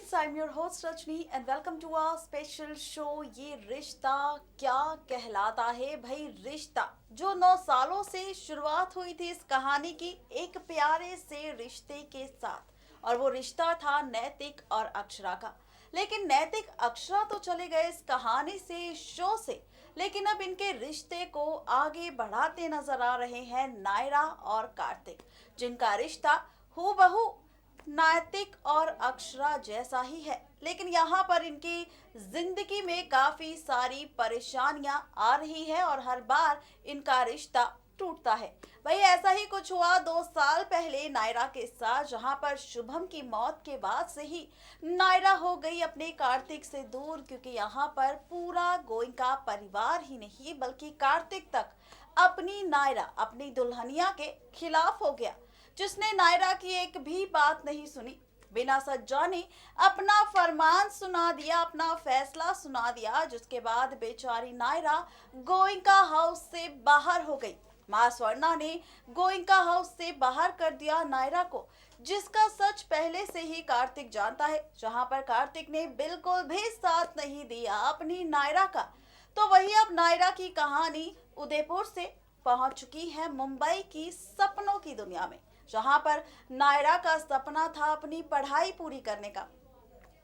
friends, I'm your host Rajni and welcome to our special show ये रिश्ता क्या कहलाता है। भाई रिश्ता जो 9 सालों से शुरुआत हुई थी इस कहानी की एक प्यारे से रिश्ते के साथ, और वो रिश्ता था नैतिक और अक्षरा का। लेकिन नैतिक अक्षरा तो चले गए इस कहानी से, इस शो से, लेकिन अब इनके रिश्ते को आगे बढ़ाते नजर आ रहे हैं नायरा और कार्तिक, जिनका रिश्ता हूबहू नैतिक और अक्षरा जैसा ही है। लेकिन यहाँ पर इनकी जिंदगी में काफी सारी परेशानियां आ रही है और हर बार इनका रिश्ता टूटता है। भाई ऐसा ही कुछ हुआ 2 साल पहले नायरा के साथ, जहां पर शुभम की मौत के बाद से ही नायरा हो गई अपने कार्तिक से दूर, क्योंकि यहाँ पर पूरा गोइंका परिवार ही नहीं बल्कि कार्तिक तक अपनी नायरा, अपनी दुल्हनिया के खिलाफ हो गया, जिसने नायरा की एक भी बात नहीं सुनी। बिना सच जाने अपना फरमान सुना दिया, अपना फैसला सुना दिया, जिसके बाद बेचारी नायरा गोइंका हाउस से बाहर हो गई। मां स्वर्णा ने गोइंका हाउस से बाहर कर दिया नायरा को, जिसका सच पहले से ही कार्तिक जानता है। जहां पर कार्तिक ने बिल्कुल भी साथ नहीं दिया अपनी नायरा का, तो वही अब नायरा की कहानी उदयपुर से पहुंच चुकी है मुंबई की सपनों की दुनिया में, जहां पर नायरा का सपना था अपनी पढ़ाई पूरी करने का।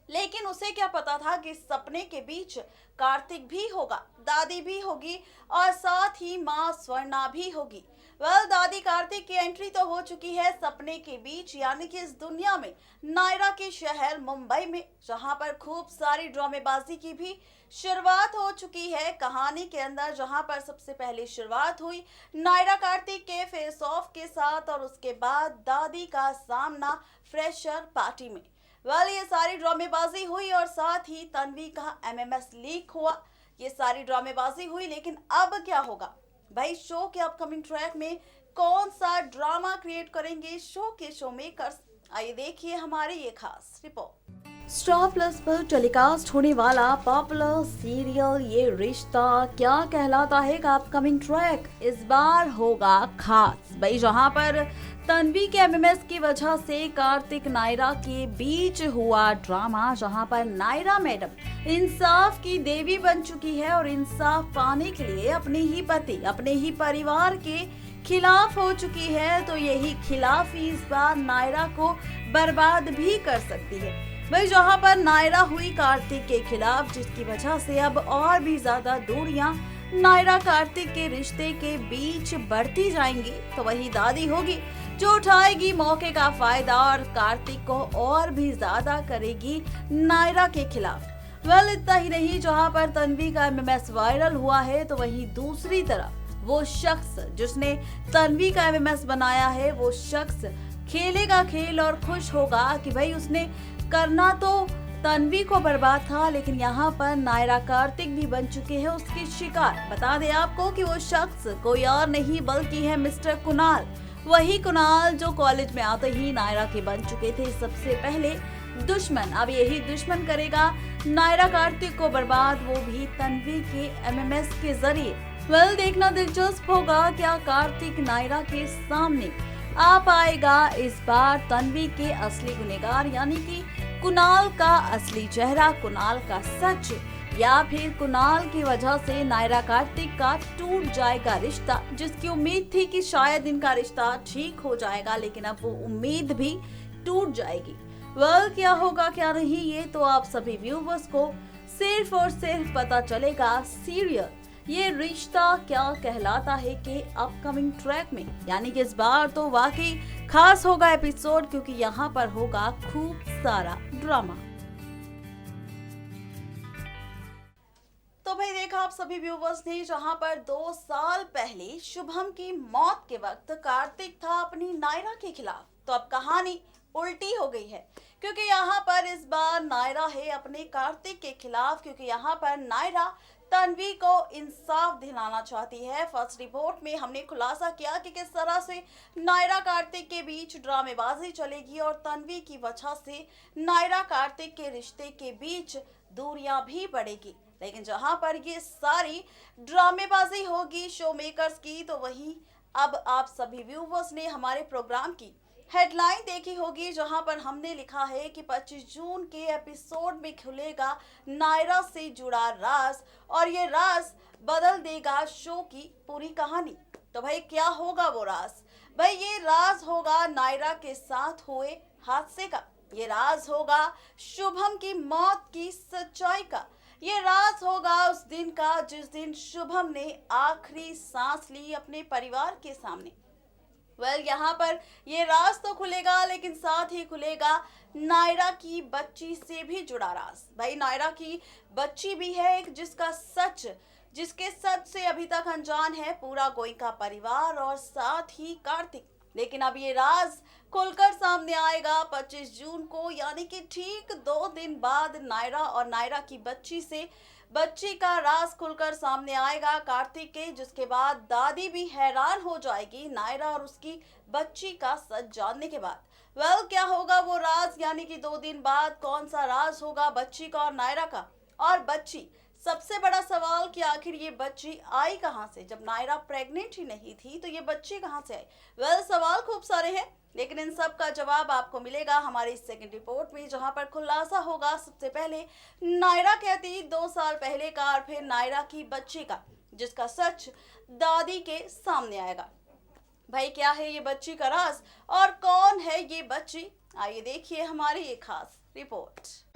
लेकिन उसे क्या पता था कि सपने के बीच कार्तिक भी होगा, दादी भी होगी और साथ ही माँ स्वर्णा भी होगी। दादी कार्तिक की एंट्री तो हो चुकी है सपने के बीच, यानी कि इस दुनिया में, नायरा के शहर मुंबई में, जहां पर खूब सारी ड्रामेबाजी की भी शुरुआत हो चुकी है कहानी के अंदर। जहां पर सबसे पहले शुरुआत हुई नायरा कार्तिक के फेस ऑफ के साथ, और उसके बाद दादी का सामना फ्रेशर पार्टी में। ये सारी ड्रामेबाजी हुई और साथ ही तन्वी का एमएमएस लीक हुआ। ये सारी ड्रामेबाजी हुई, लेकिन अब क्या होगा भाई? शो के अपकमिंग ट्रैक में कौन सा ड्रामा क्रिएट करेंगे शो के शो मेकर्स? आइए देखिए हमारी ये खास रिपोर्ट। स्टार प्लस पर टेलीकास्ट होने वाला पॉपुलर सीरियल ये रिश्ता क्या कहलाता है का अपकमिंग ट्रैक इस बार होगा खास। भाई जहां पर तन्वी के एमएमएस की वजह से कार्तिक नायरा के बीच हुआ ड्रामा, जहां पर नायरा मैडम इंसाफ की देवी बन चुकी है और इंसाफ पाने के लिए अपने ही पति, अपने ही परिवार के खिलाफ हो चुकी है। तो यही खिलाफी इस बार नायरा को बर्बाद भी कर सकती है। भाई जहां पर नायरा हुई कार्तिक के खिलाफ, जिसकी वजह से अब और भी ज्यादा दूरियां नायरा कार्तिक के रिश्ते के बीच बढ़ती जाएंगी, तो वही दादी होगी जो उठाएगी मौके का फायदा और कार्तिक को और भी ज्यादा करेगी नायरा के खिलाफ। इतना ही नहीं, जहां पर तन्वी का एमएमएस वायरल हुआ है, तो वही दूसरी तरफ वो शख्स जिसने तन्वी का एमएमएस बनाया है, वो शख्स खेलेगा खेल और खुश होगा कि भाई उसने करना तो तन्वी को बर्बाद था, लेकिन यहाँ पर नायरा कार्तिक भी बन चुके हैं उसके शिकार। बता दें आपको कि वो शख्स कोई और नहीं बल्कि है मिस्टर कुणाल, वही कुणाल जो कॉलेज में आते ही नायरा के बन चुके थे सबसे पहले दुश्मन। अब यही दुश्मन करेगा नायरा कार्तिक को बर्बाद, वो भी तन्वी के एमएमएस के जरिए। देखना दिलचस्प होगा क्या कार्तिक नायरा के सामने आ पाएगा इस बार तन्वी के असली गुनहगार, यानी कि कुणाल का असली चेहरा, कुणाल का सच, या फिर कुणाल की वजह से नायरा कार्तिक का टूट जाएगा रिश्ता, जिसकी उम्मीद थी कि शायद इनका रिश्ता ठीक हो जाएगा, लेकिन अब वो उम्मीद भी टूट जाएगी। क्या होगा क्या नहीं, ये तो आप सभी व्यूवर्स को सिर्फ और सिर्फ पता चलेगा सीरियल ये रिश्ता क्या कहलाता है के अपकमिंग ट्रैक में। यानी कि इस बार तो वाकई खास होगा एपिसोड, क्योंकि यहाँ पर होगा खूब सारा ड्रामा। तो भाई देखा आप सभी व्यूवर्स ने, जहां पर 2 साल पहले शुभम की मौत के वक्त कार्तिक था अपनी नायरा के खिलाफ, तो अब कहानी उल्टी हो गई है, क्योंकि यहाँ पर इस बार नायरा है अपने कार्तिक के खिलाफ, क्योंकि यहाँ पर नायरा तन्वी को इंसाफ दिलाना चाहती है। फर्स्ट रिपोर्ट में हमने खुलासा किया कि किस तरह से नायरा कार्तिक के बीच ड्रामेबाजी चलेगी और तन्वी की वजह से नायरा कार्तिक के रिश्ते के बीच दूरियां भी बढ़ेगी। लेकिन जहां पर ये सारी ड्रामेबाजी होगी शो मेकर्स की, तो वहीं अब आप सभी व्यूवर्स ने हमारे प्रोग्राम की हेडलाइन देखी होगी जहां पर हमने लिखा है कि 25 जून के एपिसोड में खुलेगा नायरा से जुड़ा राज और ये राज बदल देगा शो की पूरी कहानी। तो भाई क्या होगा वो राज? भाई ये राज होगा नायरा के साथ हुए हादसे का। ये राज होगा शुभम की मौत की सच्चाई का। ये राज होगा उस दिन का जिस दिन शुभम ने आखिरी सांस ली अपने परिवार के सामने। यहाँ पर ये राज तो खुलेगा लेकिन साथ ही खुलेगा नायरा की बच्ची से भी जुड़ा राज। भाई नायरा की बच्ची भी है एक जिसके सच से अभी तक अनजान है पूरा गोइंका परिवार और साथ ही कार्तिक। लेकिन अब ये राज खुलकर सामने आएगा 25 जून को, यानी कि ठीक 2 दिन बाद नायरा और नायरा की बच्ची का राज खुलकर सामने आएगा कार्तिक के, जिसके बाद दादी भी हैरान हो जाएगी नायरा और उसकी बच्ची का सच जानने के बाद। क्या होगा वो राज, यानी कि 2 दिन बाद कौन सा राज होगा बच्ची का और नायरा का? और बच्ची, सबसे बड़ा सवाल कि आखिर ये बच्ची आई कहां से? जब नायरा प्रेग्नेंट ही नहीं थी तो ये बच्ची कहां से आई? सवाल खूब सारे हैं, लेकिन इन सब का जवाब आपको मिलेगा हमारी इस सेकंड रिपोर्ट में, जहां पर खुलासा होगा सबसे पहले नायरा कहती 2 साल पहले का और फिर नायरा की बच्ची का, जिसका सच दादी के सामने आएगा। भाई क्या है ये बच्ची का राज और कौन है ये बच्ची? आइए देखिए हमारी ये खास रिपोर्ट।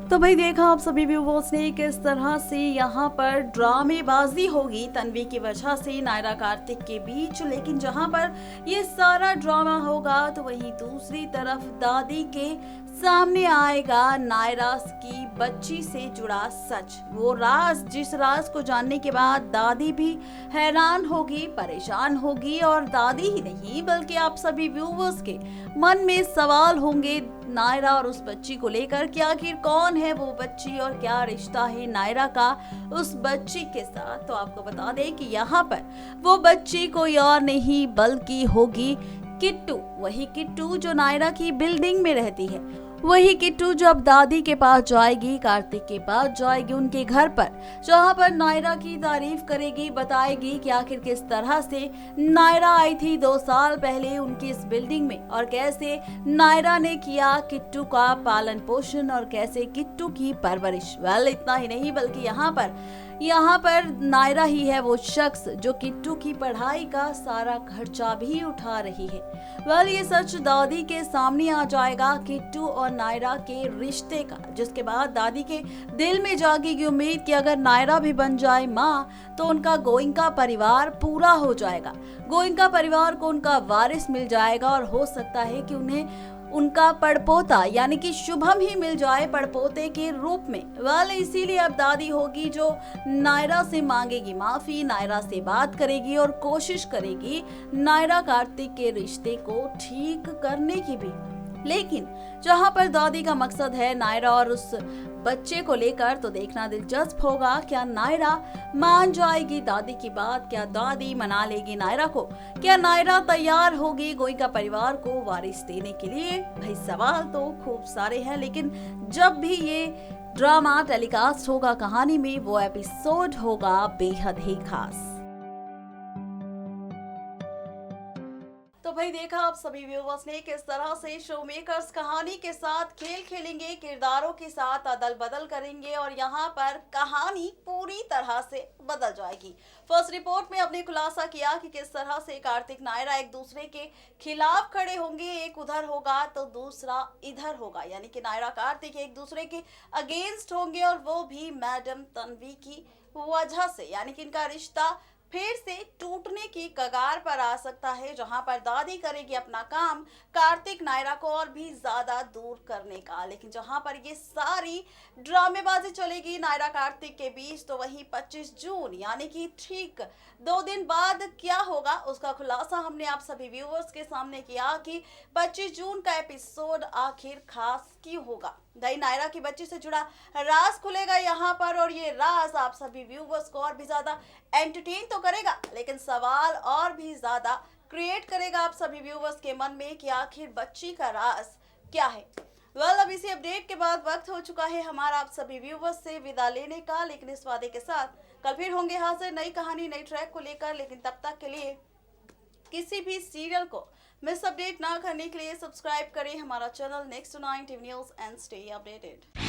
तो भाई देखा आप सभी व्यूवर्स ने किस तरह से यहाँ पर ड्रामेबाजी होगी तन्वी की वजह से नायरा कार्तिक के बीच, लेकिन जहाँ पर ये सारा ड्रामा होगा तो वहीं दूसरी तरफ दादी के सामने आएगा नायरा की बच्ची से जुड़ा सच, वो राज जिस राज को जानने के बाद दादी भी हैरान होगी, परेशान होगी और दादी ही नहीं बल्कि आप सभी व्यूवर्स के मन में सवाल होंगे नायरा और उस बच्ची को लेकर कि आखिर कौन है वो बच्ची और क्या रिश्ता है नायरा का उस बच्ची के साथ। तो आपको बता दें कि यहाँ पर वो बच्ची कोई और नहीं बल्कि होगी किट्टू, वही किट्टू जो नायरा की बिल्डिंग में रहती है, वही किट्टू जो अब दादी के पास जाएगी, कार्तिक के पास जाएगी, उनके घर पर, जहाँ पर नायरा की तारीफ करेगी, बताएगी कि आखिर किस तरह से नायरा आई थी 2 साल पहले उनकी इस बिल्डिंग में और कैसे नायरा ने किया किट्टू का पालन पोषण और कैसे किट्टू की परवरिश। इतना ही नहीं बल्कि यहाँ पर नायरा ही है वो शख्स जो किट्टू की पढ़ाई का सारा खर्चा भी उठा रही है। ये सच दादी के सामने आ जाएगा किट्टू और नायरा के रिश्ते का, जिसके बाद दादी के दिल में जागेगी उम्मीद कि अगर नायरा भी बन जाए माँ तो उनका गोइंका परिवार पूरा हो जाएगा, गोइंका परिवार को उनका वारिस मिल जाएगा और हो सकता है कि उन्हें उनका पड़पोता यानी कि शुभम ही मिल जाए पड़पोते के रूप में। इसीलिए अब दादी होगी जो नायरा से मांगेगी माफी, नायरा से बात करेगी और कोशिश करेगी नायरा कार्तिक के रिश्ते को ठीक करने की भी। लेकिन जहां पर दादी का मकसद है नायरा और उस बच्चे को लेकर, तो देखना दिलचस्प होगा क्या नायरा मान जाएगी दादी की बात, क्या दादी मना लेगी नायरा को, क्या नायरा तैयार होगी गोइंका परिवार को वारिस देने के लिए? भाई सवाल तो खूब सारे हैं, लेकिन जब भी ये ड्रामा टेलीकास्ट होगा कहानी में, वो एपिसोड होगा बेहद ही खास। तो भाई देखा आप सभी व्यूवर्स ने किस तरह से शो मेकर्स कहानी के साथ खेल खेलेंगे, किरदारों के साथ अदल बदल करेंगे और यहाँ पर कहानी पूरी तरह से बदल जाएगी। फर्स्ट रिपोर्ट में हमने खुलासा किया कि किस तरह से कार्तिक नायरा एक दूसरे के खिलाफ खड़े होंगे, एक उधर होगा तो दूसरा इधर होगा, यानी कि नायरा कार्तिक एक दूसरे के अगेंस्ट होंगे और वो भी मैडम तन्वी की वजह से, यानी कि इनका रिश्ता फिर से टूटने की कगार पर आ सकता है, जहां पर दादी करेगी अपना काम कार्तिक नायरा को और भी ज्यादा दूर करने का। लेकिन जहां पर ये सारी ड्रामेबाजी चलेगी नायरा कार्तिक के बीच, तो वहीं 25 जून यानी कि ठीक 2 दिन बाद क्या होगा उसका खुलासा हमने आप सभी व्यूअर्स के सामने किया कि 25 जून का एपिसोड आखिर खास क्यों होगा। नायरा की बच्ची से जुड़ा राज खुलेगा यहाँ पर और ये राज आप सभी व्यूवर्स को और भी ज्यादा एंटरटेन तो करेगा, लेकिन सवाल और भी ज्यादा क्रिएट करेगा आप सभी व्यूवर्स के मन में कि आखिर बच्ची का राज क्या है। अब इसी अपडेट के बाद वक्त हो चुका है हमारा आप सभी व्यूवर्स से विदा लेने का, लेकिन इस वादे के साथ कल फिर होंगे हाजिर नई कहानी नई ट्रैक को लेकर। लेकिन तब तक के लिए किसी भी सीरियल को मिस अपडेट ना करने के लिए सब्सक्राइब करें हमारा channel next 9 TV news and stay updated.